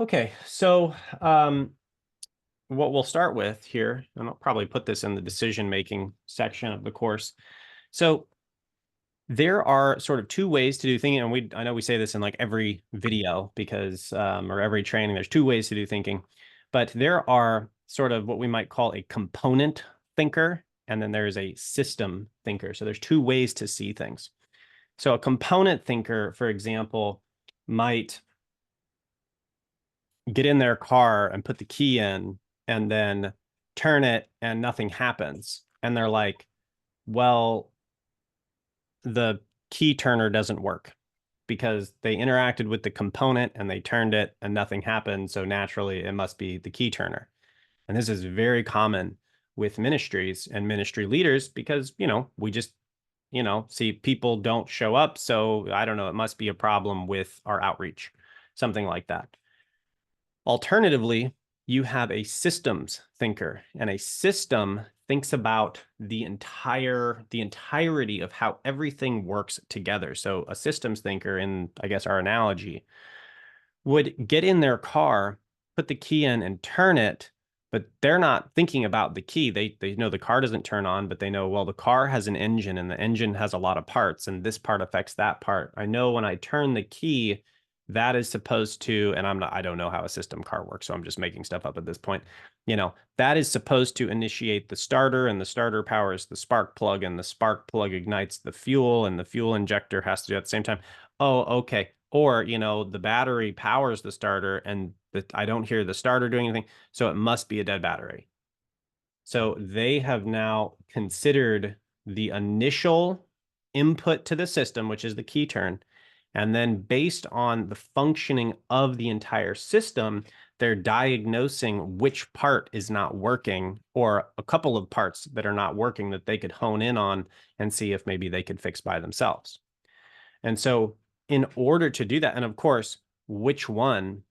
Okay, so what we'll start with here, and I'll probably put this in the decision-making section of the course. So there are sort of two ways to do thinking, and I know we say this in like every video because or every training, there's two ways to do thinking, but there are sort of what we might call a component thinker, and then there's a system thinker. So there's two ways to see things. So a component thinker, for example, might get in their car and put the key in and then turn it and nothing happens. And they're like, well, the key turner doesn't work because they interacted with the component and they turned it and nothing happened. So naturally, it must be the key turner. And this is very common with ministries and ministry leaders because, we just, see people don't show up. So I don't know, it must be a problem with our outreach, something like that. Alternatively, you have a systems thinker, and a system thinks about the entirety of how everything works together. So a systems thinker, in I guess our analogy, would get in their car, put the key in and turn it, but they're not thinking about the key. They know the car doesn't turn on, but they know, well, the car has an engine and the engine has a lot of parts and this part affects that part. I know when I turn the key, that is supposed to, and I don't know how a system car works, so I'm just making stuff up at this point. That is supposed to initiate the starter, and the starter powers the spark plug, and the spark plug ignites the fuel, and the fuel injector has to do it at the same time. Oh, okay. Or, the battery powers the starter and I don't hear the starter doing anything. So it must be a dead battery. So they have now considered the initial input to the system, which is the key turn. And then based on the functioning of the entire system, they're diagnosing which part is not working or a couple of parts that are not working that they could hone in on and see if maybe they could fix by themselves. And so in order to do that, and of course, which one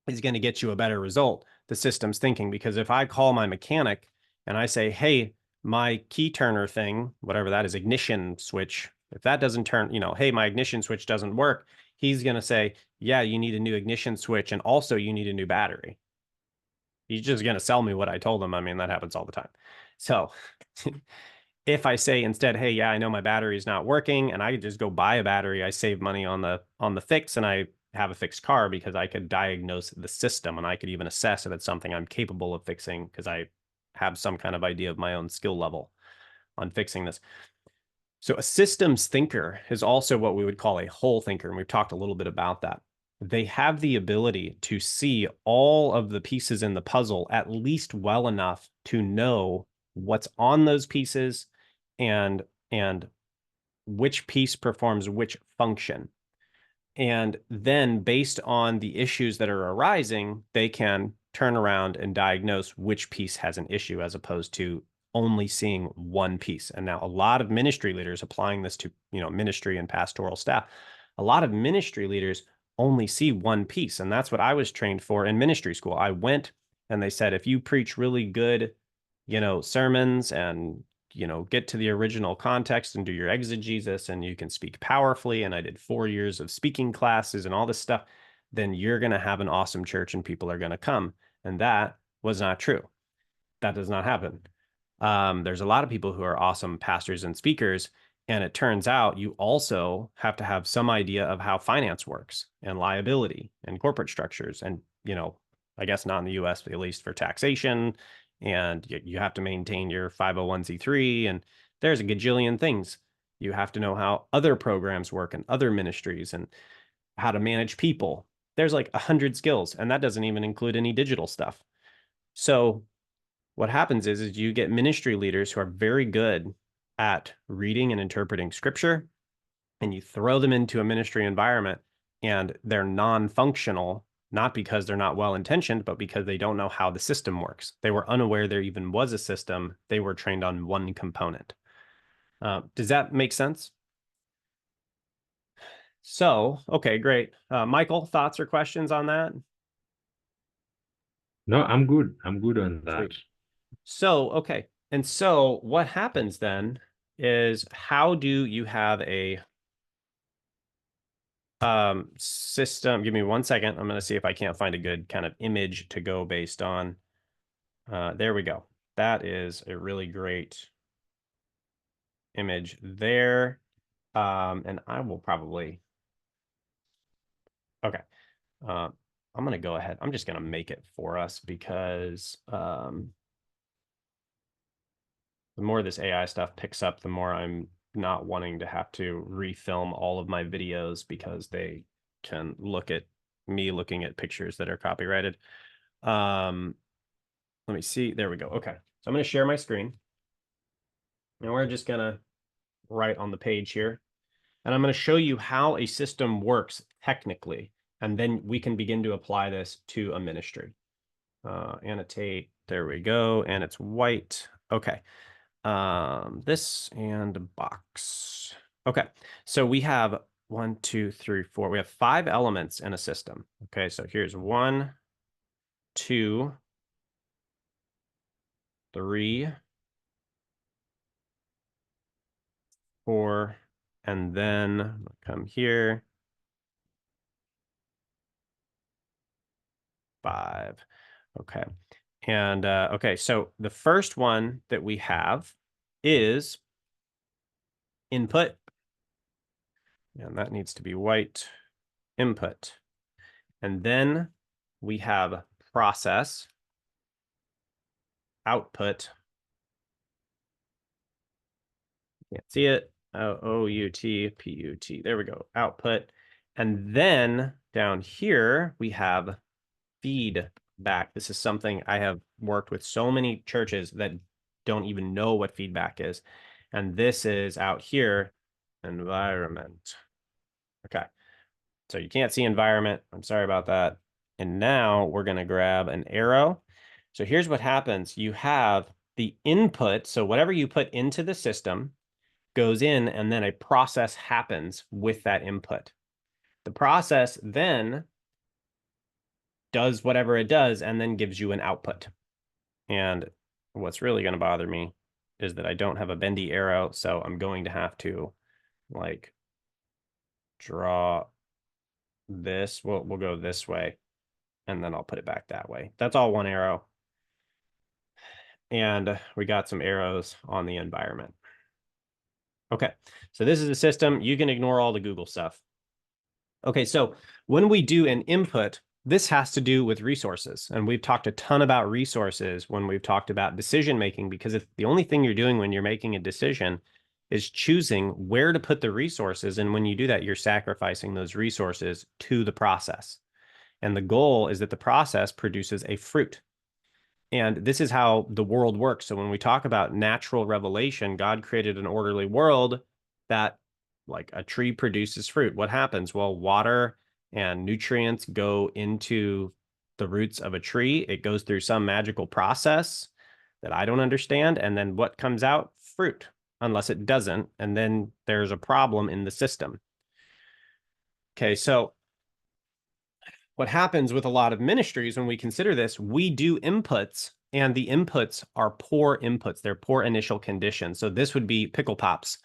is going to get you a better result? The system's thinking, because if I call my mechanic and I say, hey, my key turner thing, whatever that is, ignition switch, if that doesn't turn, hey, my ignition switch doesn't work, he's going to say, yeah, you need a new ignition switch. And also you need a new battery. He's just going to sell me what I told him. I mean, that happens all the time. So if I say instead, hey, yeah, I know my battery is not working and I could just go buy a battery, I save money on the fix and I have a fixed car because I could diagnose the system and I could even assess if it's something I'm capable of fixing because I have some kind of idea of my own skill level on fixing this. So a systems thinker is also what we would call a whole thinker, and we've talked a little bit about that. They have the ability to see all of the pieces in the puzzle at least well enough to know what's on those pieces and which piece performs which function. And then based on the issues that are arising, they can turn around and diagnose which piece has an issue as opposed to only seeing one piece. And now a lot of ministry leaders applying this to, ministry and pastoral staff, a lot of ministry leaders only see one piece. And that's what I was trained for in ministry school. I went and they said, if you preach really good, sermons and get to the original context and do your exegesis and you can speak powerfully. And I did 4 years of speaking classes and all this stuff, then you're going to have an awesome church and people are going to come. And that was not true. That does not happen. There's a lot of people who are awesome pastors and speakers. And it turns out you also have to have some idea of how finance works and liability and corporate structures. And, I guess not in the US, but at least for taxation, and you have to maintain your 501c3, and there's a gajillion things. You have to know how other programs work and other ministries and how to manage people. There's like 100 skills, and that doesn't even include any digital stuff. So what happens is you get ministry leaders who are very good at reading and interpreting scripture, and you throw them into a ministry environment and they're non-functional, not because they're not well-intentioned, but because they don't know how the system works. They were unaware there even was a system. They were trained on one component. Does that make sense? So, okay, great. Michael, thoughts or questions on that? No, I'm good. I'm good on that. Sweet. So, okay. And so what happens then is how do you have system. Give me 1 second. I'm going to see if I can't find a good kind of image to go based on. There we go. That is a really great image there. And I will probably, okay. I'm going to go ahead. I'm just going to make it for us because the more this AI stuff picks up, the more I'm not wanting to have to refilm all of my videos because they can look at me looking at pictures that are copyrighted. Let me see. There we go. Okay. So I'm going to share my screen. And we're just going to write on the page here. And I'm going to show you how a system works technically. And then we can begin to apply this to a ministry. Annotate. There we go. And it's white. Okay. This and box. Okay. So we have 1, 2, 3, 4. We have 5 elements in a system. Okay. So here's 1, 2, 3, 4, and then come here. 5. Okay. And okay, so the first one that we have is input. And that needs to be white, input. And then we have process, output. Can't see it. O-U-T-P-U-T. There we go. Output. And then down here, we have feedback. This is something I have worked with so many churches that don't even know what feedback is. And this is out here, environment. Okay. So you can't see environment. I'm sorry about that. And now we're going to grab an arrow. So here's what happens. You have the input. So whatever you put into the system goes in, and then a process happens with that input. The process then does whatever it does and then gives you an output. And what's really going to bother me is that I don't have a bendy arrow, so I'm going to have to like draw this. We'll go this way, and then I'll put it back that way. That's all one arrow. And we got some arrows on the environment. Okay, so this is a system. You can ignore all the Google stuff. Okay, so when we do an input, this has to do with resources. And we've talked a ton about resources when we've talked about decision making, because if the only thing you're doing when you're making a decision is choosing where to put the resources, and when you do that, you're sacrificing those resources to the process. And the goal is that the process produces a fruit. And this is how the world works. So when we talk about natural revelation, God created an orderly world that, like a tree produces fruit. What happens? Well, water and nutrients go into the roots of a tree. It goes through some magical process that I don't understand. And then what comes out? Fruit, unless it doesn't. And then there's a problem in the system. Okay, so what happens with a lot of ministries when we consider this, we do inputs, and the inputs are poor inputs. They're poor initial conditions. So this would be pickle pops.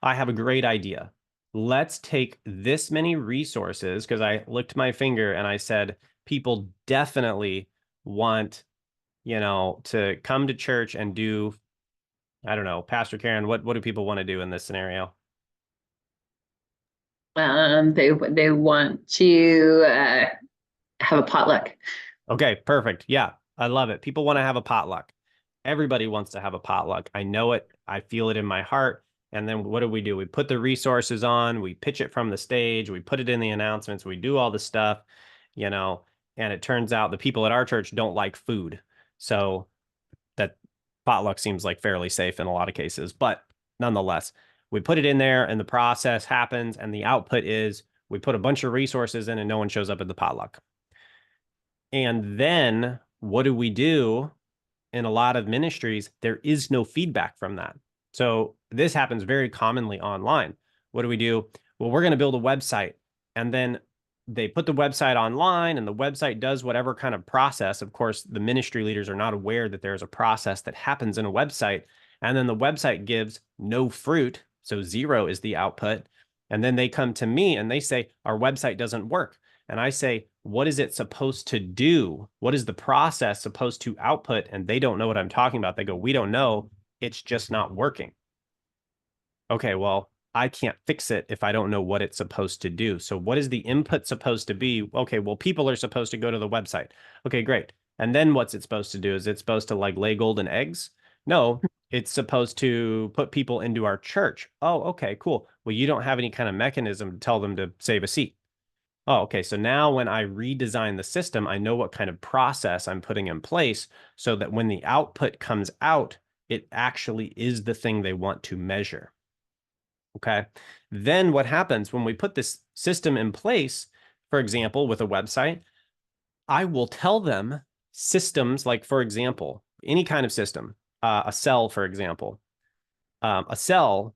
I have a great idea. Let's take this many resources, because I licked my finger and I said, people definitely want, to come to church and do, I don't know, Pastor Karen, what do people want to do in this scenario? They want to have a potluck. Okay, perfect. Yeah, I love it. People want to have a potluck. Everybody wants to have a potluck. I know it. I feel it in my heart. And then what do? We put the resources on, we pitch it from the stage, we put it in the announcements, we do all the stuff, and it turns out the people at our church don't like food. So that potluck seems like fairly safe in a lot of cases. But nonetheless, we put it in there and the process happens, and the output is we put a bunch of resources in and no one shows up at the potluck. And then what do we do in a lot of ministries? There is no feedback from that. So this happens very commonly online. What do we do? Well, we're going to build a website, and then they put the website online, and the website does whatever kind of process. Of course, the ministry leaders are not aware that there's a process that happens in a website, and then the website gives no fruit. So 0 is the output. And then they come to me and they say, our website doesn't work. And I say, what is it supposed to do? What is the process supposed to output? And they don't know what I'm talking about. They go, we don't know. It's just not working. Okay, well, I can't fix it if I don't know what it's supposed to do. So what is the input supposed to be? Okay, well, people are supposed to go to the website. Okay, great. And then what's it supposed to do? Is it supposed to like lay golden eggs? No, it's supposed to put people into our church. Oh, okay, cool. Well, you don't have any kind of mechanism to tell them to save a seat. Oh, okay. So now when I redesign the system, I know what kind of process I'm putting in place so that when the output comes out, it actually is the thing they want to measure. Okay. Then what happens when we put this system in place, for example, with a website, I will tell them systems like, for example, any kind of system, a cell, for example, a cell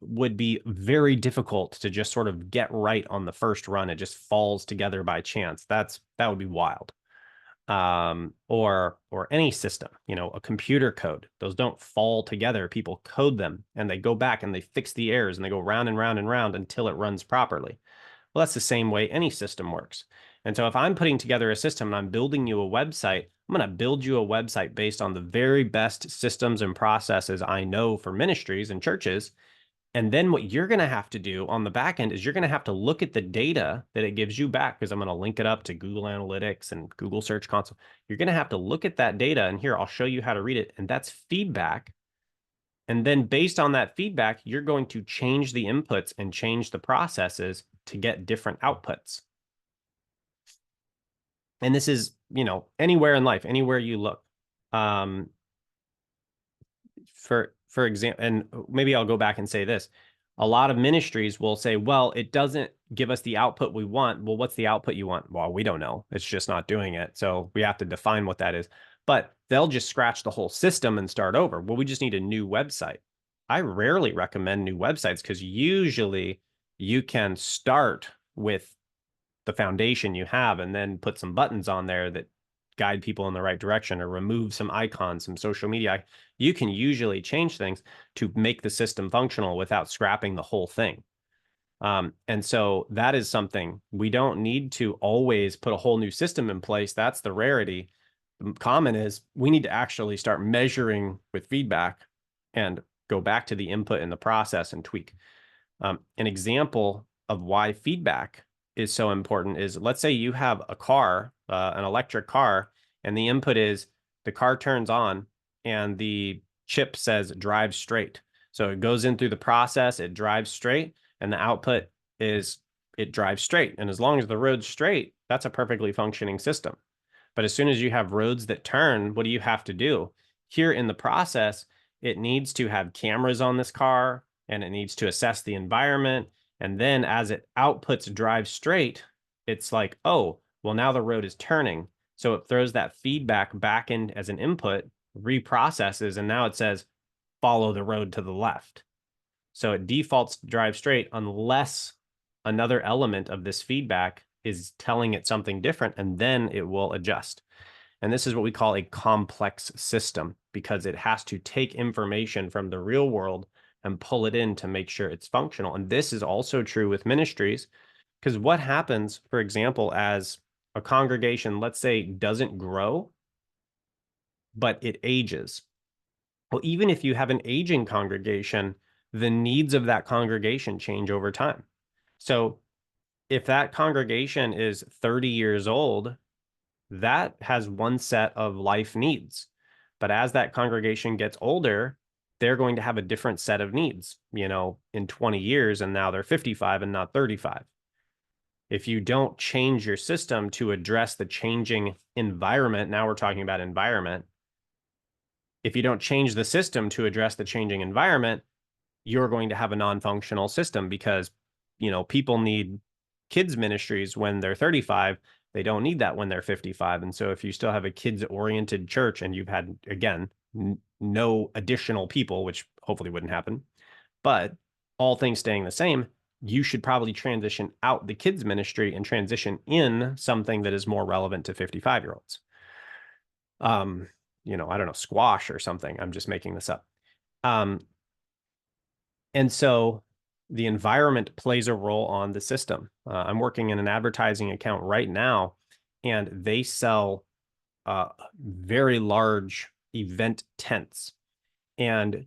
would be very difficult to just sort of get right on the first run. It just falls together by chance. That would be wild. Or any system, a computer code. Those don't fall together. People code them and they go back and they fix the errors and they go round and round and round until it runs properly. Well, that's the same way any system works. And so if I'm putting together a system and I'm building you a website, I'm going to build you a website based on the very best systems and processes I know for ministries and churches. And then what you're going to have to do on the back end is you're going to have to look at the data that it gives you back, because I'm going to link it up to Google Analytics and Google Search Console. You're going to have to look at that data, and here, I'll show you how to read it. And that's feedback. And then based on that feedback, you're going to change the inputs and change the processes to get different outputs. And this is, anywhere in life, anywhere you look. For example, and maybe I'll go back and say this. A lot of ministries will say, well, it doesn't give us the output we want. Well, what's the output you want? Well, we don't know. It's just not doing it. So we have to define what that is. But they'll just scratch the whole system and start over. Well, we just need a new website. I rarely recommend new websites because usually you can start with the foundation you have and then put some buttons on there that guide people in the right direction, or remove some icons, some social media. You can usually change things to make the system functional without scrapping the whole thing. And so that is something we don't need to always put a whole new system in place. That's the rarity. The common is we need to actually start measuring with feedback and go back to the input in the process and tweak. An example of why feedback is so important is, let's say you have a car, an electric car, and the input is the car turns on and the chip says drive straight. So it goes in through the process, it drives straight, and the output is it drives straight. And as long as the road's straight, that's a perfectly functioning system. But as soon as you have roads that turn, what do you have to do? Here in the process, it needs to have cameras on this car, and it needs to assess the environment. And then as it outputs drive straight, it's like, oh, well, now the road is turning. So it throws that feedback back in as an input, reprocesses, and now it says, follow the road to the left. So it defaults to drive straight unless another element of this feedback is telling it something different, and then it will adjust. And this is what we call a complex system, because it has to take information from the real world and pull it in to make sure it's functional. And this is also true with ministries, because what happens, for example, as a congregation, let's say, doesn't grow, but it ages. Well, even if you have an aging congregation, the needs of that congregation change over time. So if that congregation is 30 years old, that has one set of life needs. But as that congregation gets older, they're going to have a different set of needs, in 20 years, and now they're 55 and not 35. If you don't change your system to address the changing environment, now we're talking about environment. If you don't change the system to address the changing environment, you're going to have a non-functional system, because, people need kids ministries when they're 35. They don't need that when they're 55. And so if you still have a kids-oriented church and you've had, again, no additional people, which hopefully wouldn't happen, but all things staying the same, you should probably transition out the kids ministry and transition in something that is more relevant to 55-year-olds. I don't know, squash or something. I'm just making this up. And so the environment plays a role on the system. I'm working in an advertising account right now, and they sell very large event tents. And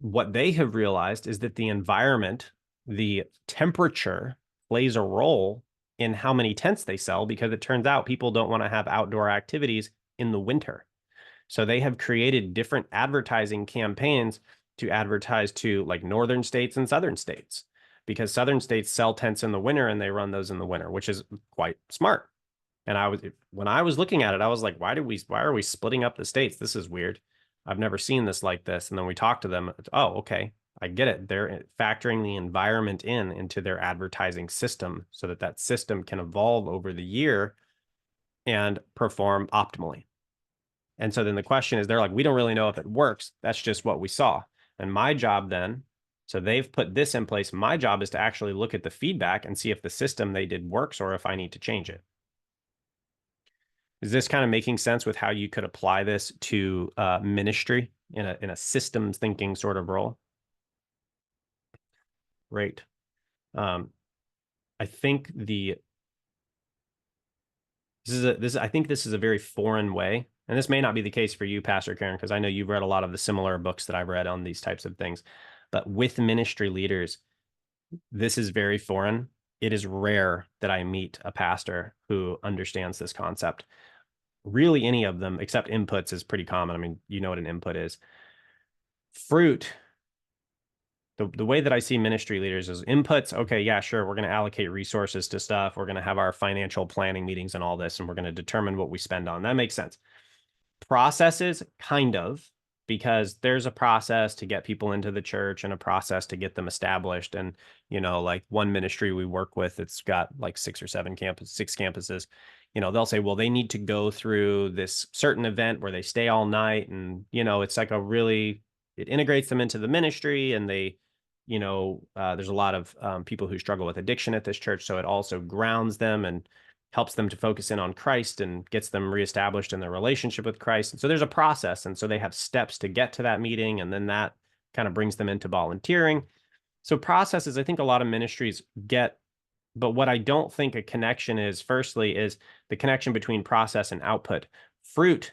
what they have realized is that the environment, the temperature plays a role in how many tents they sell, because it turns out people don't want to have outdoor activities in the winter. So they have created different advertising campaigns to advertise to like northern states and southern states, because southern states sell tents in the winter and they run those in the winter, which is quite smart. And when I was looking at it, I was like, why are we splitting up the states? This is weird. I've never seen this like this. And then we talked to them. Oh, okay. I get it. They're factoring the environment into their advertising system so that that system can evolve over the year and perform optimally. And so then the question is, they're like, we don't really know if it works. That's just what we saw. And my job then, so they've put this in place. My job is to actually look at the feedback and see if the system they did works or if I need to change it. Is this kind of making sense with how you could apply this to ministry in a systems thinking sort of role? Great. I think I think this is a very foreign way, and this may not be the case for you, Pastor Karen, because I know you've read a lot of the similar books that I've read on these types of things. But with ministry leaders, this is very foreign. It is rare that I meet a pastor who understands this concept. Really, any of them, except inputs, is pretty common. I mean, you know what an input is. Fruit, the way that I see ministry leaders is inputs. Okay, yeah, sure. We're going to allocate resources to stuff. We're going to have our financial planning meetings and all this, and we're going to determine what we spend on. That makes sense. Processes, kind of, because there's a process to get people into the church and a process to get them established. And, you know, like one ministry we work with, it's got like 6 campuses. You know, they'll say, well, they need to go through this certain event where they stay all night. And, you know, it's like it integrates them into the ministry, and they, you know, there's a lot of people who struggle with addiction at this church. So it also grounds them and helps them to focus in on Christ and gets them reestablished in their relationship with Christ. And so there's a process. And so they have steps to get to that meeting. And then that kind of brings them into volunteering. So processes, I think a lot of ministries get, but what I don't think a connection is, firstly, is the connection between process and output. Fruit,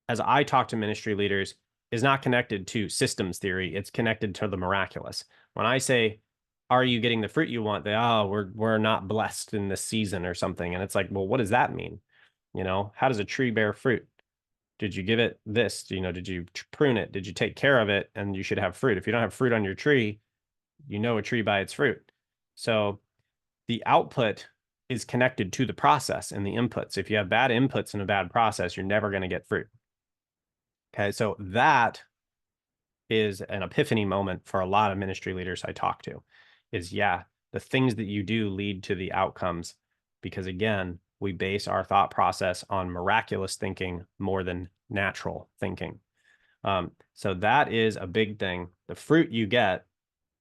as I talk to ministry leaders, is not connected to systems theory. It's connected to the miraculous. When I say, are you getting the fruit you want? We're not blessed in this season or something. And it's like, well, what does that mean? You know, how does a tree bear fruit? Did you give it this? You know, did you prune it? Did you take care of it? And you should have fruit. If you don't have fruit on your tree, you know a tree by its fruit. So the output is connected to the process and the inputs. If you have bad inputs and a bad process, you're never going to get fruit. Okay, so that is an epiphany moment for a lot of ministry leaders I talk to, is yeah, the things that you do lead to the outcomes, because again, we base our thought process on miraculous thinking more than natural thinking. So that is a big thing. The fruit you get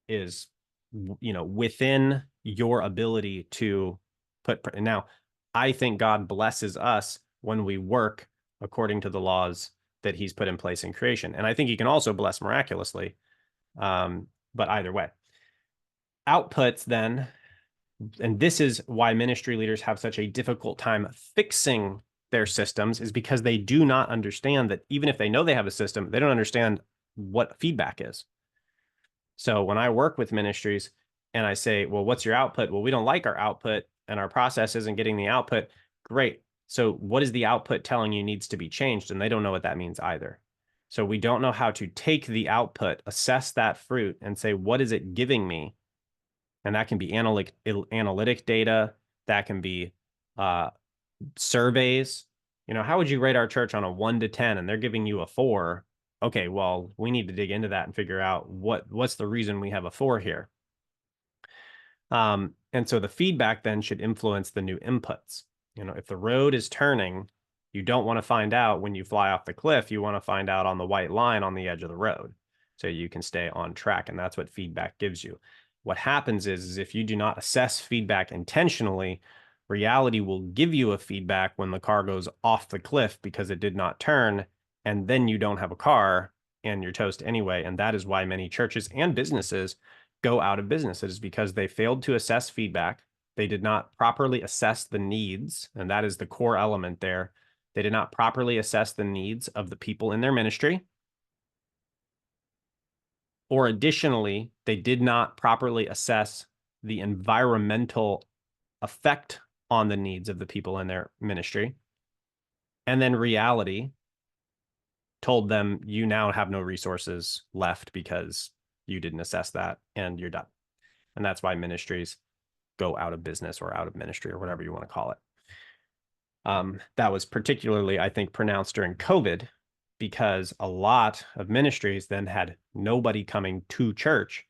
is, you know, within your ability to put. Now, I think God blesses us when we work according to the laws that he's put in place in creation. And I think he can also bless miraculously. But either way, outputs then, and this is why ministry leaders have such a difficult time fixing their systems, is because they do not understand that even if they know they have a system, they don't understand what feedback is. So when I work with ministries and I say, well, what's your output? Well, we don't like our output and our process isn't getting the output. Great. So what is the output telling you needs to be changed? And they don't know what that means either. So we don't know how to take the output, assess that fruit, and say, what is it giving me? And that can be analytic data. That can be surveys. You know, how would you rate our church on a 1 to 10 and they're giving you a 4? Okay, well, we need to dig into that and figure out what's the reason we have a 4 here. And so the feedback then should influence the new inputs. You know, if the road is turning, you don't want to find out when you fly off the cliff. You want to find out on the white line on the edge of the road so you can stay on track. And that's what feedback gives you. What happens is if you do not assess feedback intentionally, reality will give you a feedback when the car goes off the cliff because it did not turn, and then you don't have a car and you're toast anyway. And that is why many churches and businesses go out of business. It is because they failed to assess feedback. They did not properly assess the needs, and that is the core element there. They did not properly assess the needs of the people in their ministry. Or additionally, they did not properly assess the environmental effect on the needs of the people in their ministry. And then reality told them, you now have no resources left because you didn't assess that and you're done. And that's why ministries go out of business or out of ministry or whatever you want to call it. That was particularly, I think, pronounced during COVID, because a lot of ministries then had nobody coming to church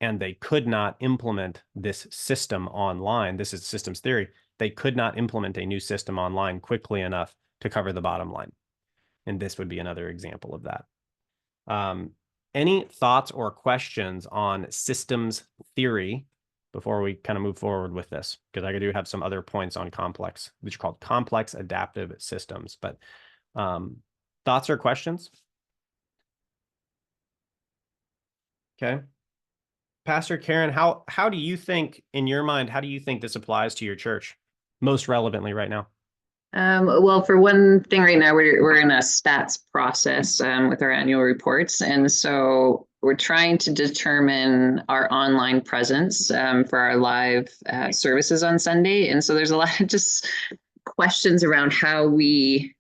and they could not implement this system online. This is systems theory. They could not implement a new system online quickly enough to cover the bottom line. And this would be another example of that. Any thoughts or questions on systems theory before we kind of move forward with this? Because I do have some other points on complex, which are called complex adaptive systems. But thoughts or questions? Okay. Pastor Karen, how do you think, in your mind, how do you think this applies to your church most relevantly right now? Well, for one thing, right now we're in a stats process with our annual reports, and so we're trying to determine our online presence for our live services on Sunday, and so there's a lot of just questions around how we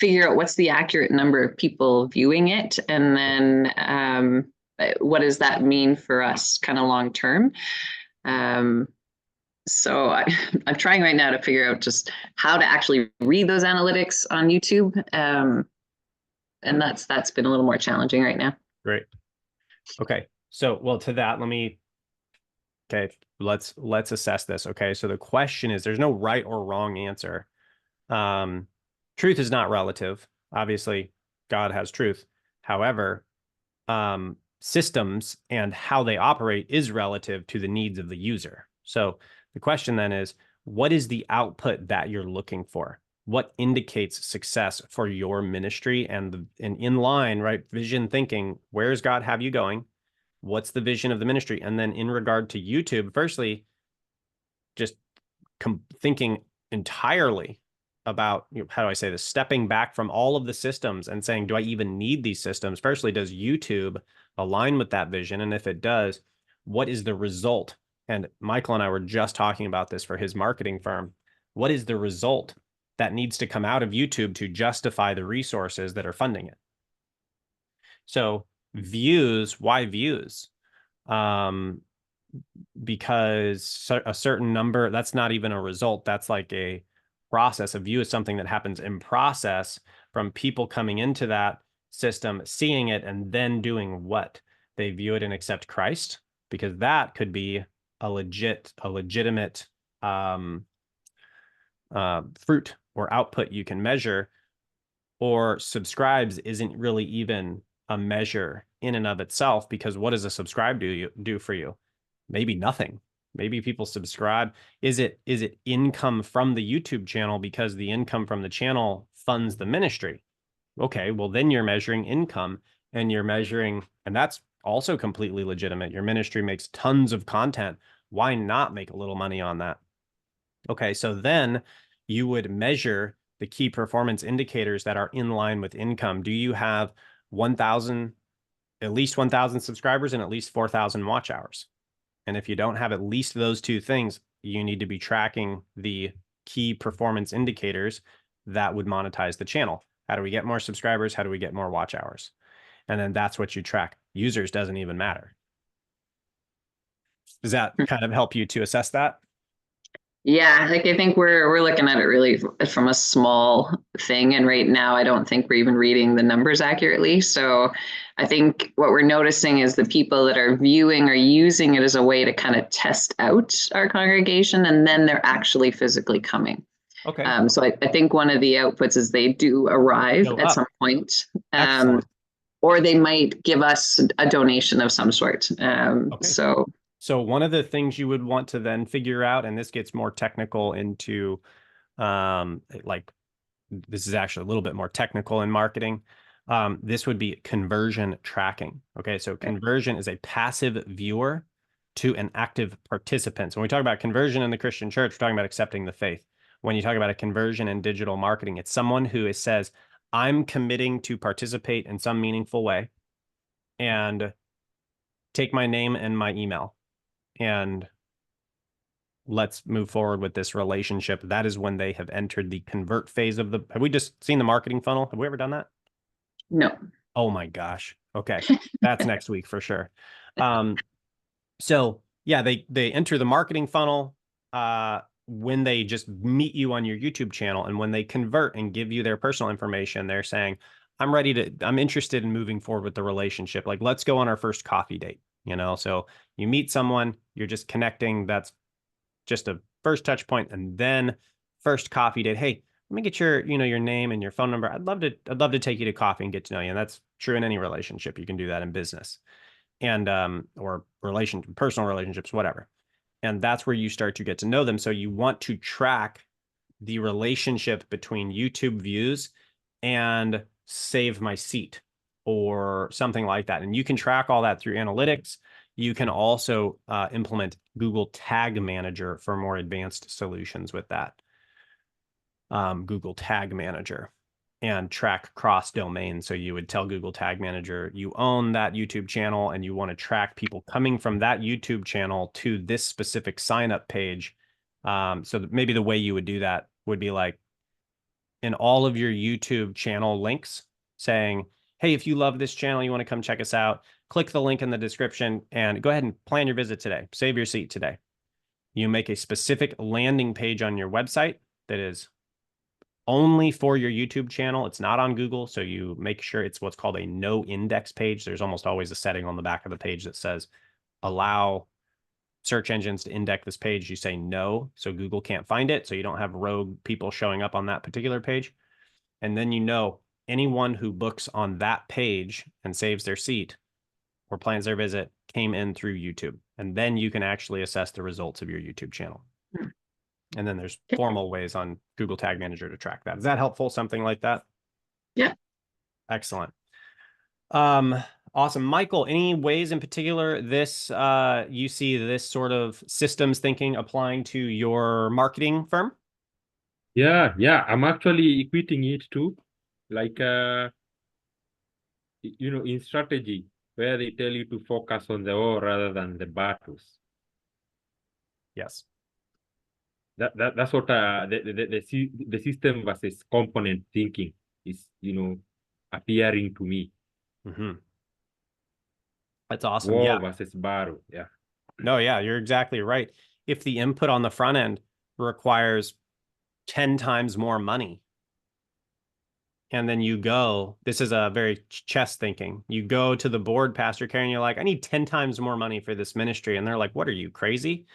figure out what's the accurate number of people viewing it, and then what does that mean for us, kind of long term. So I'm trying right now to figure out just how to actually read those analytics on YouTube. And that's been a little more challenging right now. Great. Okay. So, well, to that, let's assess this. Okay. So the question is, there's no right or wrong answer. Truth is not relative. Obviously, God has truth. However, systems and how they operate is relative to the needs of the user. So the question then is, what is the output that you're looking for? What indicates success for your ministry and in line, right? Vision thinking, where does God have you going? What's the vision of the ministry? And then in regard to YouTube, firstly, just thinking entirely about, how do I say this? Stepping back from all of the systems and saying, do I even need these systems? Firstly, does YouTube align with that vision? And if it does, what is the result? And Michael and I were just talking about this for his marketing firm. What is the result that needs to come out of YouTube to justify the resources that are funding it? So views, why views? Because a certain number, that's not even a result. That's like a process. A view is something that happens in process from people coming into that system, seeing it, and then doing what? They view it and accept Christ, because that could be a legitimate fruit or output you can measure. Or subscribes isn't really even a measure in and of itself, because what does a subscribe do for you? Maybe nothing. Maybe people subscribe. Is it income from the YouTube channel because the income from the channel funds the ministry? Okay, well then you're measuring income, and you're measuring, and that's also completely legitimate. Your ministry makes tons of content. Why not make a little money on that? Okay, so then you would measure the key performance indicators that are in line with income. Do you have at least 1,000 subscribers and at least 4,000 watch hours? And if you don't have at least those two things, you need to be tracking the key performance indicators that would monetize the channel. How do we get more subscribers? How do we get more watch hours? And then that's what you track. Users doesn't even matter. Does that kind of help you to assess that? Yeah, like I think we're looking at it really from a small thing, and right now I don't think we're even reading the numbers accurately. So I think what we're noticing is the people that are viewing are using it as a way to kind of test out our congregation, and then they're actually physically coming. Okay. So I think one of the outputs is they do arrive at some point, or they might give us a donation of some sort. Okay. So one of the things you would want to then figure out, and this gets more technical into, like, this is actually a little bit more technical in marketing. This would be conversion tracking. Okay, so conversion is a passive viewer to an active participant. So when we talk about conversion in the Christian church, we're talking about accepting the faith. When you talk about a conversion in digital marketing, it's someone who says, I'm committing to participate in some meaningful way and take my name and my email and let's move forward with this relationship. That is when they have entered the convert phase of the, have we just seen the marketing funnel? Have we ever done that? No. Oh my gosh. Okay. That's next week for sure. So yeah, they enter the marketing funnel when they just meet you on your YouTube channel, and when they convert and give you their personal information, they're saying, I'm interested in moving forward with the relationship. Like, let's go on our first coffee date, you know? So you meet someone, you're just connecting. That's just a first touch point, and then first coffee date. Hey, let me get your, your name and your phone number. I'd love to take you to coffee and get to know you. And that's true in any relationship. You can do that in business and or personal relationships, whatever. And that's where you start to get to know them. So you want to track the relationship between YouTube views and save my seat or something like that. And you can track all that through analytics. You can also implement Google Tag Manager for more advanced solutions with that. Google Tag Manager and track cross domain. So you would tell Google Tag Manager you own that YouTube channel and you want to track people coming from that YouTube channel to this specific sign up page. So maybe the way you would do that would be like in all of your YouTube channel links saying, hey, if you love this channel, you want to come check us out, click the link in the description and go ahead and plan your visit today. Save your seat today. You make a specific landing page on your website that is only for your YouTube channel. It's not on Google. So you make sure it's what's called a no index page. There's almost always a setting on the back of the page that says, allow search engines to index this page. You say no, so Google can't find it. So you don't have rogue people showing up on that particular page. And then anyone who books on that page and saves their seat or plans their visit came in through YouTube. And then you can actually assess the results of your YouTube channel. And then there's formal ways on Google Tag Manager to track that. Is that helpful? Something like that? Yeah. Excellent. Awesome. Michael, any ways in particular this you see this sort of systems thinking applying to your marketing firm? Yeah, I'm actually equating it to like in strategy where they tell you to focus on the war rather than the battles. Yes. That's what the system versus component thinking is, appearing to me. Mm-hmm. That's awesome. War Yeah. versus battle. Yeah. No, yeah, you're exactly right. If the input on the front end requires 10 times more money, and then this is a very chess thinking. You go to the board, Pastor Karen, you're like, I need 10 times more money for this ministry. And they're like, what are you, crazy?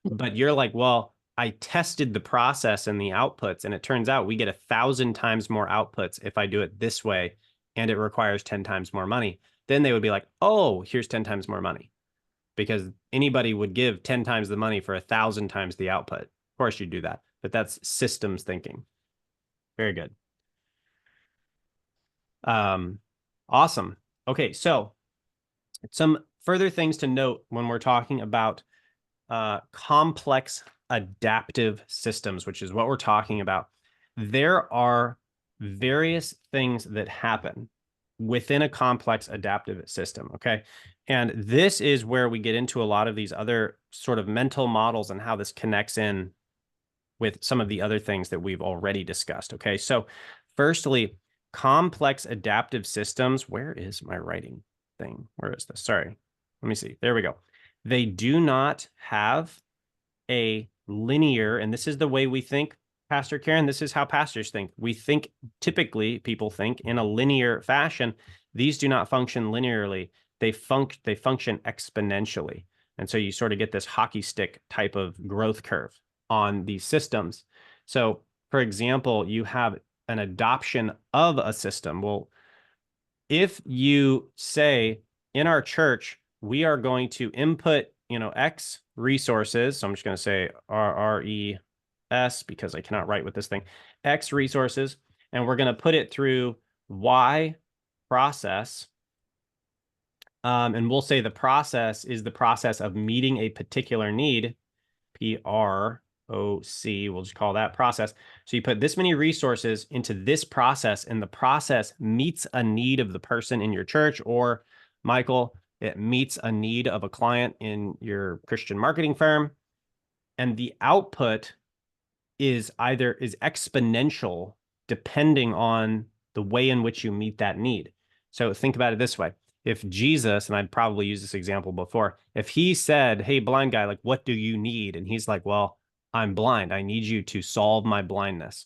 But you're like, well, I tested the process and the outputs, and it turns out we get 1,000 times more outputs if I do it this way, and it requires 10 times more money. Then they would be like, oh, here's 10 times more money, because anybody would give 10 times the money for 1,000 times the output. Of course, you do that, but that's systems thinking. Very good. Awesome. Okay, so some further things to note when we're talking about complex adaptive systems, which is what we're talking about. There are various things that happen within a complex adaptive system, okay? And this is where we get into a lot of these other sort of mental models and how this connects in with some of the other things that we've already discussed, okay? So firstly, complex adaptive systems, where is my writing thing? Where is this? Sorry, let me see. There we go. They do not have a linear, and this is the way we think, Pastor Karen, this is how pastors think. We think, typically, people think in a linear fashion. These do not function linearly. They function exponentially. And so you sort of get this hockey stick type of growth curve on these systems. So, for example, you have an adoption of a system. Well, if you say in our church, we are going to input, X resources. So I'm just going to say RRES because I cannot write with this thing, X resources, and we're going to put it through Y process. And we'll say the process is the process of meeting a particular need, PROC, we'll just call that process. So you put this many resources into this process, and the process meets a need of the person in your church, or Michael, it meets a need of a client in your Christian marketing firm. And the output is exponential depending on the way in which you meet that need. So think about it this way. If Jesus, and I'd probably used this example before, if he said, hey, blind guy, like, what do you need? And he's like, well, I'm blind. I need you to solve my blindness.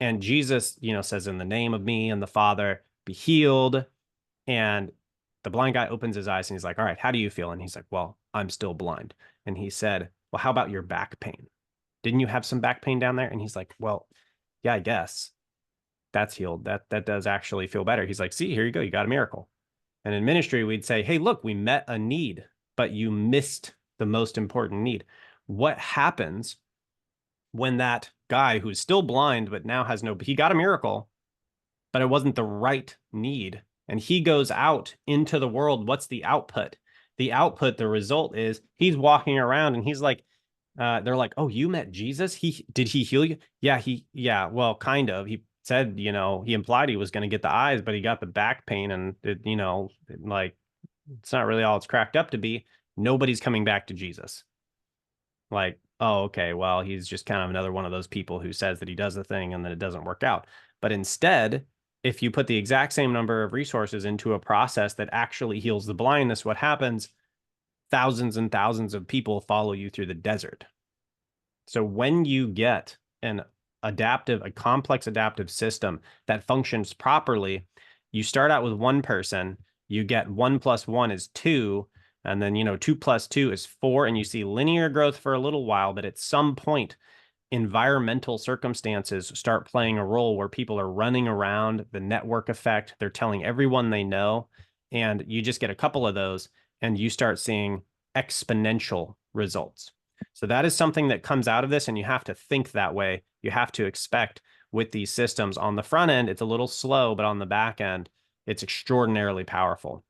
And Jesus, says, in the name of me and the Father, be healed. And the blind guy opens his eyes and he's like, all right, how do you feel? And he's like, well, I'm still blind. And he said, well, how about your back pain? Didn't you have some back pain down there? And he's like, well, yeah, I guess that's healed. That does actually feel better. He's like, see, here you go. You got a miracle. And in ministry, we'd say, hey, look, we met a need, but you missed the most important need. What happens when that guy who's still blind, but now he got a miracle, but it wasn't the right need. And he goes out into the world. What's the output? The result is he's walking around and he's like, they're like, oh, you met Jesus? Did he heal you? Yeah, well, kind of. He said, he implied he was going to get the eyes, but he got the back pain, and like, it's not really all it's cracked up to be. Nobody's coming back to Jesus. Like, oh, okay, well, he's just kind of another one of those people who says that he does the thing and then it doesn't work out. But instead, if you put the exact same number of resources into a process that actually heals the blindness, what happens? Thousands and thousands of people follow you through the desert. So when you get a complex adaptive system that functions properly, you start out with one person, you get 1 + 1 is 2, and then 2 + 2 is 4, and you see linear growth for a little while, but at some point, environmental circumstances start playing a role where people are running around, the network effect, they're telling everyone they know, and you just get a couple of those, and you start seeing exponential results. So that is something that comes out of this, and you have to think that way. You have to expect with these systems. On the front end, it's a little slow, but on the back end, it's extraordinarily powerful.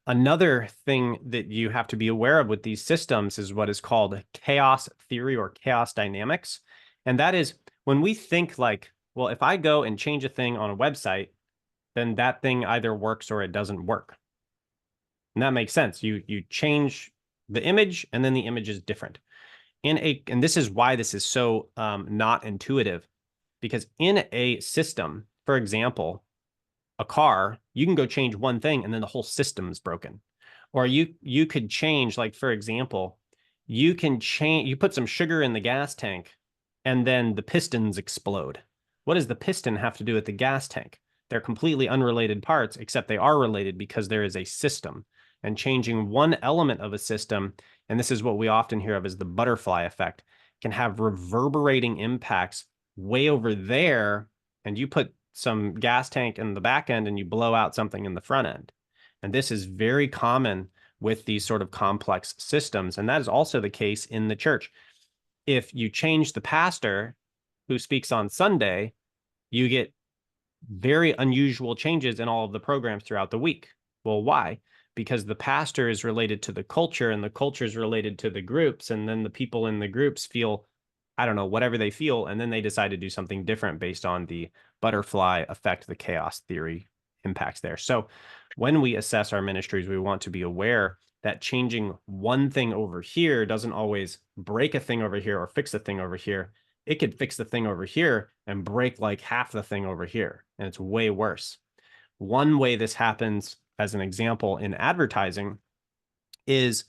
Another thing that you have to be aware of with these systems is what is called chaos theory or chaos dynamics. And that is when we think like, well, if I go and change a thing on a website, then that thing either works or it doesn't work. And that makes sense. You change the image and then the image is different. And this is why this is so not intuitive, because in a system, for example, a car, you can go change one thing and then the whole system is broken. Or you could change, like, for example, you put some sugar in the gas tank and then the pistons explode. What does the piston have to do with the gas tank? They're completely unrelated parts, except they are related because there is a system. And changing one element of a system, and this is what we often hear of as the butterfly effect, can have reverberating impacts way over there. And you put some gas tank in the back end and you blow out something in the front end. And this is very common with these sort of complex systems. And that is also the case in the church. If you change the pastor who speaks on Sunday, you get very unusual changes in all of the programs throughout the week. Well, why? Because the pastor is related to the culture and the culture is related to the groups. And then the people in the groups feel, I don't know, whatever they feel. And then they decide to do something different based on the butterfly effect, the chaos theory impacts there. So when we assess our ministries, we want to be aware that changing one thing over here doesn't always break a thing over here or fix a thing over here. It could fix the thing over here and break like half the thing over here. And it's way worse. One way this happens, as an example, in advertising is,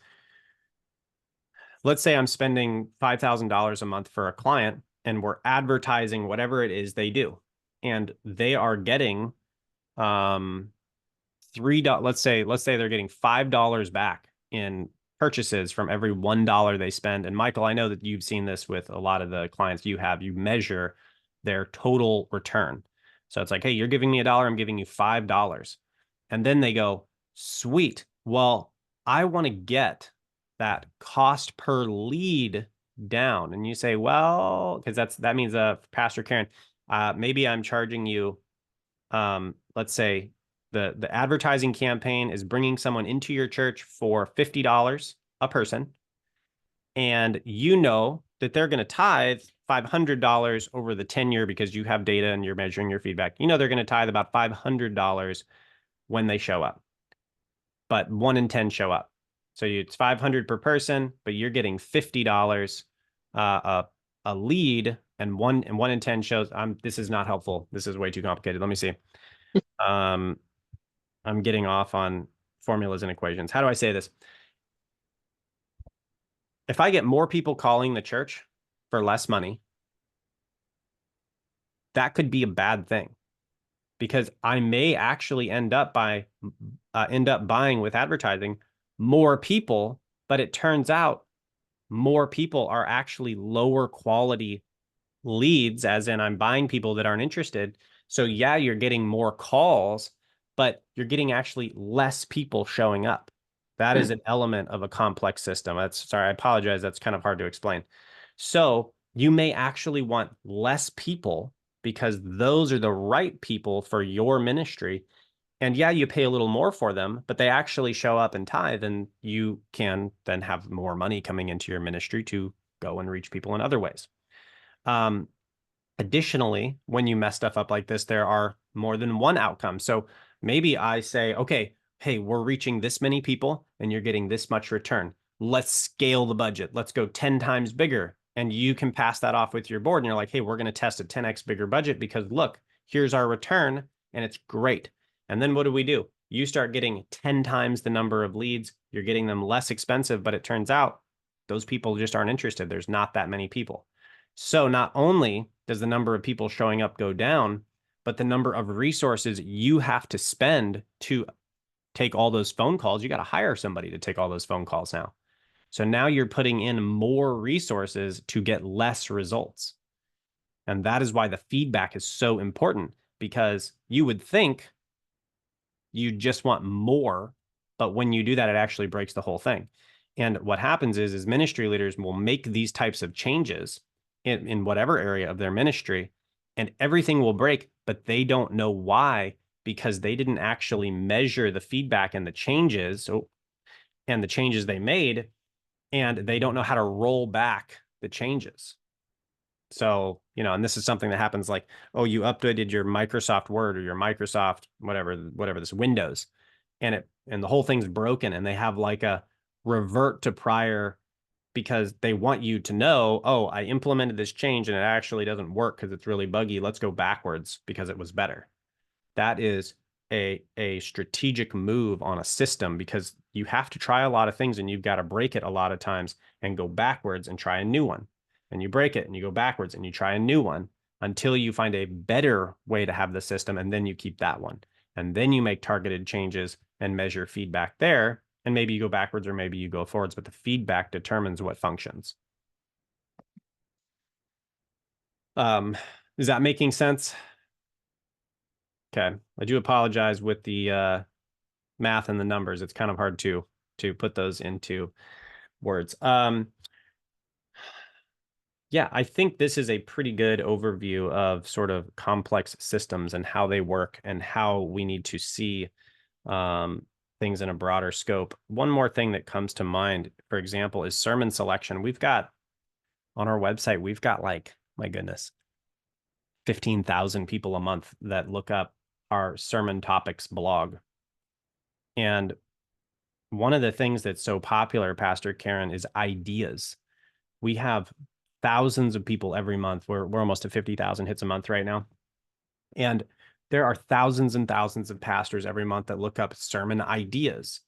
let's say I'm spending $5,000 a month for a client and we're advertising whatever it is they do. And they are getting $3, let's say they're getting $5 back in purchases from every $1 they spend. And Michael, I know that you've seen this with a lot of the clients you measure their total return. So it's like, hey, you're giving me $1, I'm giving you $5. And then they go, sweet, well, I want to get that cost per lead down. And you say, well, because that means Pastor Karen, maybe I'm charging you, let's say The advertising campaign is bringing someone into your church for $50 a person, and you know that they're going to tithe $500 over the tenure because you have data and you're measuring your feedback. You know they're going to tithe about $500 when they show up, but 1 in 10 show up. So it's 500 per person, but you're getting $50 a lead, and 1 in 10 shows. This is not helpful. This is way too complicated. Let me see. I'm getting off on formulas and equations. How do I say this? If I get more people calling the church for less money, that could be a bad thing, because I may actually end up buying with advertising more people, but it turns out more people are actually lower quality leads, as in I'm buying people that aren't interested. So yeah, you're getting more calls, but you're getting actually less people showing up. That is an element of a complex system. Sorry, I apologize. That's kind of hard to explain. So you may actually want less people because those are the right people for your ministry. And yeah, you pay a little more for them, but they actually show up and tithe, and you can then have more money coming into your ministry to go and reach people in other ways. Additionally, when you mess stuff up like this, there are more than one outcome. So maybe I say, okay, hey, we're reaching this many people and you're getting this much return. Let's scale the budget. Let's go 10 times bigger. And you can pass that off with your board. And you're like, hey, we're going to test a 10x bigger budget because look, here's our return and it's great. And then what do? You start getting 10 times the number of leads. You're getting them less expensive, but it turns out those people just aren't interested. There's not that many people. So not only does the number of people showing up go down, but the number of resources you have to spend to take all those phone calls, you got to hire somebody to take all those phone calls now. So now you're putting in more resources to get less results. And that is why the feedback is so important, because you would think you just want more, but when you do that, it actually breaks the whole thing. And what happens is ministry leaders will make these types of changes in whatever area of their ministry, and everything will break, but they don't know why, because they didn't actually measure the feedback and the changes they made, and they don't know how to roll back the changes. So, and this is something that happens like, oh, you updated your Microsoft Word or your Microsoft, whatever this Windows, and the whole thing's broken, and they have like a revert to prior, because they want you to know, oh, I implemented this change and it actually doesn't work because it's really buggy. Let's go backwards because it was better. That is a strategic move on a system, because you have to try a lot of things and you've got to break it a lot of times and go backwards and try a new one. And you break it and you go backwards and you try a new one until you find a better way to have the system, and then you keep that one. And then you make targeted changes and measure feedback there. And maybe you go backwards or maybe you go forwards, but the feedback determines what functions. Is that making sense? Okay. I do apologize with the math and the numbers. It's kind of hard to put those into words. Yeah, I think this is a pretty good overview of sort of complex systems and how they work and how we need to see things in a broader scope. One more thing that comes to mind, for example, is sermon selection. We've got on our website, we've got like, my goodness, 15,000 people a month that look up our sermon topics blog. And one of the things that's so popular, Pastor Karen, is ideas. We have thousands of people every month. We're almost at 50,000 hits a month right now. And there are thousands and thousands of pastors every month that look up sermon ideas,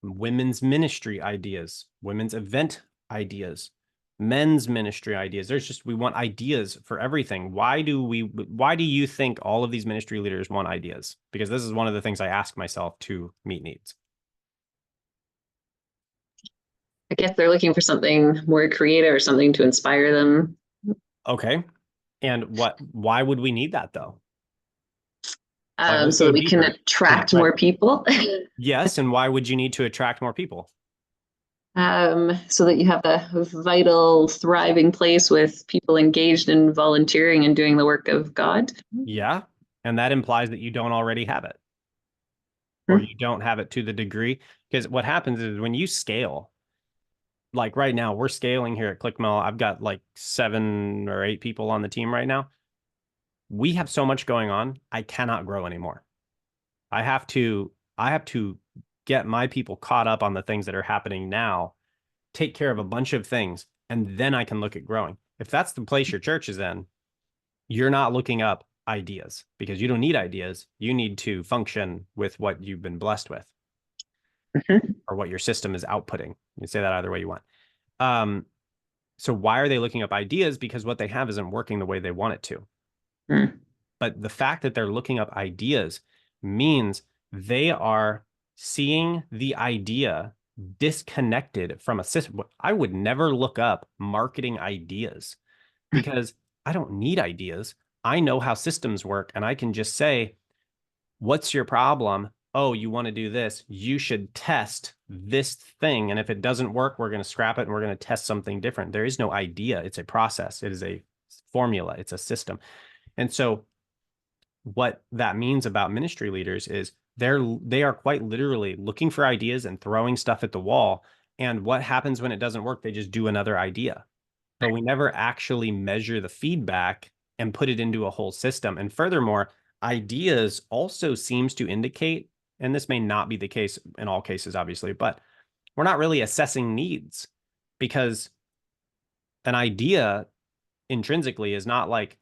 women's ministry ideas, women's event ideas, men's ministry ideas. We want ideas for everything. Why do you think all of these ministry leaders want ideas? Because this is one of the things I ask myself to meet needs. I guess they're looking for something more creative or something to inspire them. Okay. And why would we need that though? So that we can attract more people. Yes. And why would you need to attract more people? So that you have a vital, thriving place with people engaged in volunteering and doing the work of God. Yeah. And that implies that you don't already have it. or you don't have it to the degree. Because what happens is when you scale, like right now, we're scaling here at ClickMill. I've got like 7 or 8 people on the team right now. We have so much going on, I cannot grow anymore. I have to get my people caught up on the things that are happening now, take care of a bunch of things, and then I can look at growing. If that's the place your church is in, you're not looking up ideas because you don't need ideas. You need to function with what you've been blessed with or what your system is outputting. You can say that either way you want. So why are they looking up ideas? Because what they have isn't working the way they want it to. But the fact that they're looking up ideas means they are seeing the idea disconnected from a system. I would never look up marketing ideas because I don't need ideas. I know how systems work, and I can just say, what's your problem? Oh, you want to do this. You should test this thing. And if it doesn't work, we're going to scrap it and we're going to test something different. There is no idea. It's a process. It is a formula. It's a system. And so what that means about ministry leaders is they are quite literally looking for ideas and throwing stuff at the wall. And what happens when it doesn't work? They just do another idea. But we never actually measure the feedback and put it into a whole system. And furthermore, ideas also seems to indicate, and this may not be the case in all cases, obviously, but we're not really assessing needs because an idea intrinsically is not like,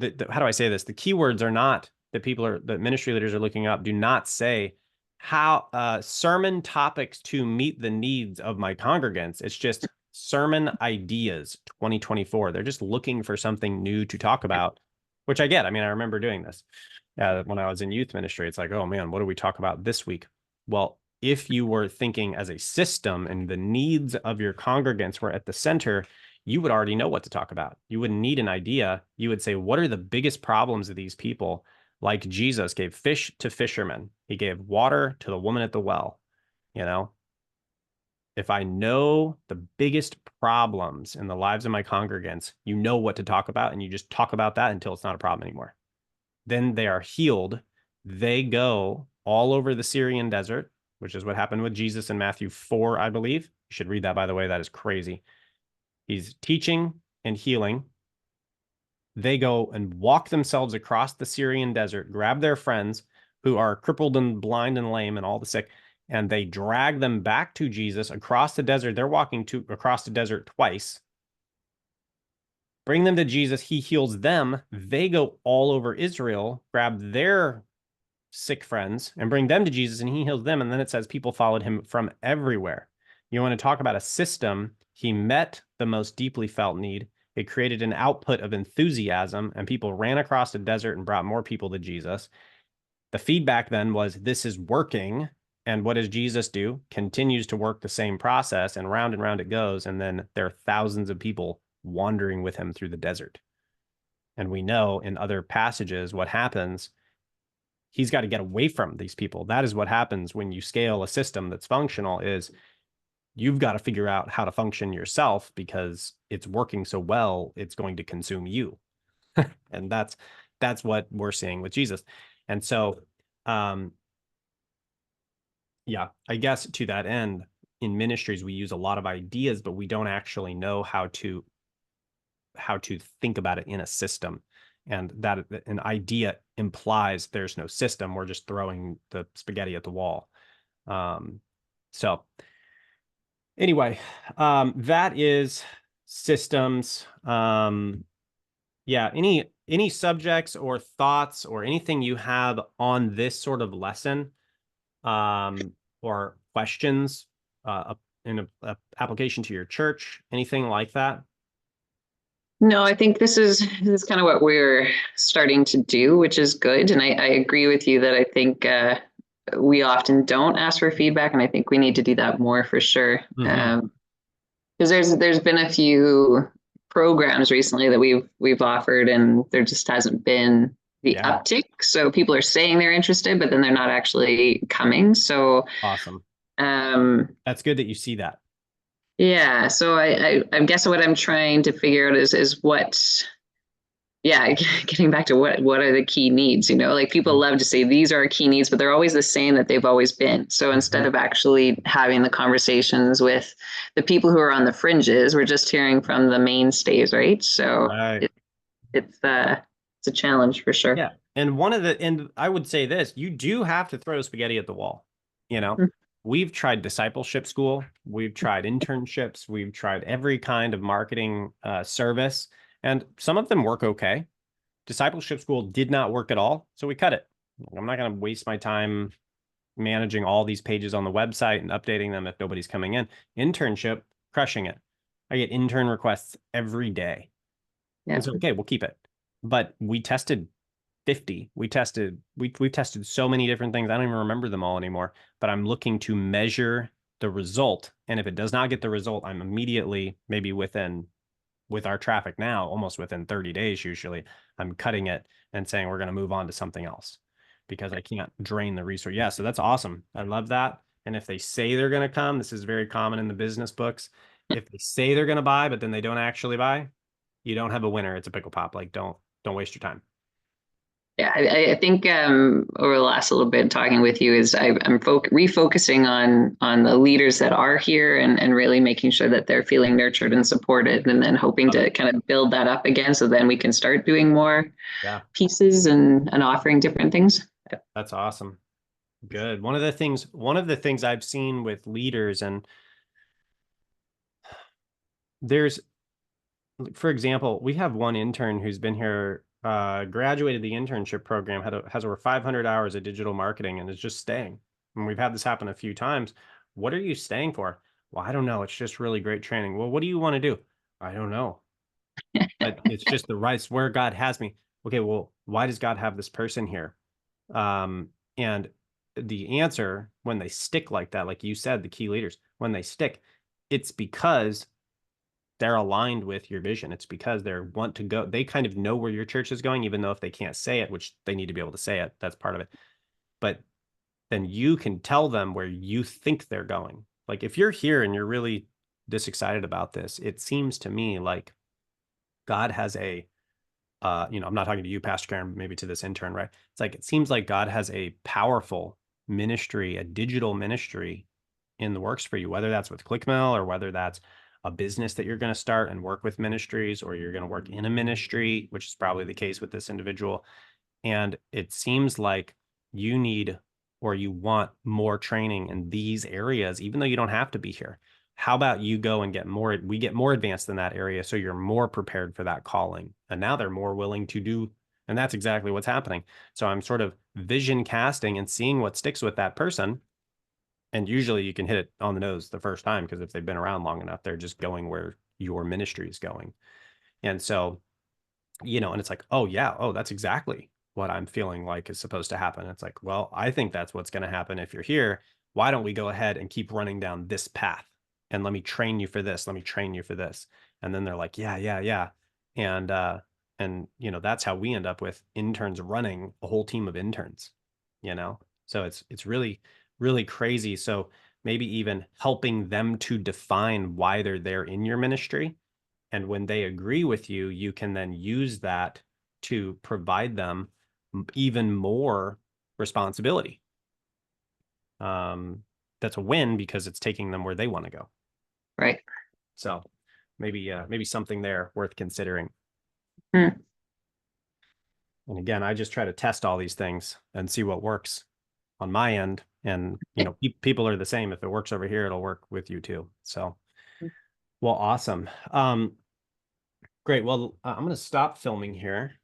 how do I say this? The keywords are not that that ministry leaders are looking up, do not say how sermon topics to meet the needs of my congregants. It's just sermon ideas 2024. They're just looking for something new to talk about, which I get. I mean, I remember doing this when I was in youth ministry. It's like, oh man, what do we talk about this week? Well, if you were thinking as a system and the needs of your congregants were at the center, you would already know what to talk about. You wouldn't need an idea. You would say, what are the biggest problems of these people? Like Jesus gave fish to fishermen. He gave water to the woman at the well. You know, if I know the biggest problems in the lives of my congregants, you know what to talk about, and you just talk about that until it's not a problem anymore. Then they are healed. They go all over the Syrian desert, which is what happened with Jesus in Matthew 4, I believe. You should read that, by the way. That is crazy. He's teaching and healing. They go and walk themselves across the Syrian desert, grab their friends who are crippled and blind and lame and all the sick, and they drag them back to Jesus across the desert. They're walking across the desert twice. Bring them to Jesus. He heals them. They go all over Israel, grab their sick friends and bring them to Jesus, and he heals them. And then it says people followed him from everywhere. You want to talk about a system? He met the most deeply felt need. It created an output of enthusiasm, and people ran across the desert and brought more people to Jesus. The feedback then was, this is working. And what does Jesus do? Continues to work the same process, and round it goes. And then there are thousands of people wandering with him through the desert. And we know in other passages what happens. He's got to get away from these people. That is what happens when you scale a system that's functional, is you've got to figure out how to function yourself because it's working so well, it's going to consume you. And that's what we're seeing with Jesus. And so, yeah, I guess to that end, in ministries, we use a lot of ideas, but we don't actually know how to think about it in a system. And that an idea implies there's no system. We're just throwing the spaghetti at the wall. So anyway, that is systems. Yeah, any subjects or thoughts or anything you have on this sort of lesson, or questions in a application to your church, anything like that? No, I think this is kind of what we're starting to do, which is good. And I agree with you that I think we often don't ask for feedback, and I think we need to do that more for sure. Because there's been a few programs recently that we've offered, and there just hasn't been the uptick. So people are saying they're interested, but then they're not actually coming. So awesome. That's good that you see that. Yeah. So I guess what I'm trying to figure out is what yeah, getting back to what are the key needs, like people love to say these are our key needs, but they're always the same that they've always been. So instead of actually having the conversations with the people who are on the fringes, we're just hearing from the mainstays, right? So Right. it's a challenge for sure. Yeah. And I would say this, you do have to throw spaghetti at the wall. You know, we've tried discipleship school, we've tried internships, we've tried every kind of marketing service, and some of them work okay. Discipleship school did not work at all, so we cut it. I'm not going to waste my time managing all these pages on the website and updating them if nobody's coming in. Internship, crushing it. I get intern requests every day. Yeah. And so, okay, we'll keep it. But we tested 50. We've tested so many different things. I don't even remember them all anymore, but I'm looking to measure the result. And if it does not get the result, I'm immediately, maybe with our traffic now, almost within 30 days, usually, I'm cutting it and saying we're going to move on to something else because I can't drain the resource. Yeah, so that's awesome. I love that. And if they say they're going to come, this is very common in the business books. If they say they're going to buy, but then they don't actually buy, you don't have a winner. It's a pickle pop. Like, don't waste your time. Yeah, I think over the last little bit talking with you is I'm refocusing on the leaders that are here and really making sure that they're feeling nurtured and supported, and then hoping to kind of build that up again so then we can start doing more pieces and offering different things. That's awesome. Good. One of the things I've seen with leaders, and there's, for example, we have one intern who's been here, graduated the internship program, has over 500 hours of digital marketing and is just staying. And we've had this happen a few times. What are you staying for? Well, I don't know. It's just really great training. Well, what do you want to do? I don't know. But it's just the right, it's where God has me. Okay, well, why does God have this person here? And the answer, when they stick like that, like you said, the key leaders, when they stick, it's because they're aligned with your vision. It's because they want to go. They kind of know where your church is going, even though if they can't say it, which they need to be able to say it, that's part of it. But then you can tell them where you think they're going. Like if you're here and you're really this excited about this, it seems to me like God has I'm not talking to you, Pastor Karen, maybe to this intern, right? It's like, it seems like God has a powerful ministry, a digital ministry in the works for you, whether that's with ClickMail or whether that's a business that you're going to start and work with ministries, or you're going to work in a ministry, which is probably the case with this individual. And it seems like you need or you want more training in these areas, even though you don't have to be here. How about you go and we get more advanced in that area so you're more prepared for that calling. And now they're more willing to do, and that's exactly what's happening. So I'm sort of vision casting and seeing what sticks with that person. And usually you can hit it on the nose the first time, because if they've been around long enough, they're just going where your ministry is going. And so, and it's like, oh yeah, oh, that's exactly what I'm feeling like is supposed to happen. It's like, well, I think that's what's going to happen if you're here. Why don't we go ahead and keep running down this path? And let me train you for this. Let me train you for this. And then they're like, yeah, yeah, yeah. And that's how we end up with interns running a whole team of interns, So it's really, really crazy. So maybe even helping them to define why they're there in your ministry. And when they agree with you, you can then use that to provide them even more responsibility. That's a win because it's taking them where they want to go. Right. So maybe something there worth considering. Hmm. And again, I just try to test all these things and see what works on my end. And, people are the same. If it works over here, it'll work with you too. So, well, awesome. Great. Well, I'm going to stop filming here.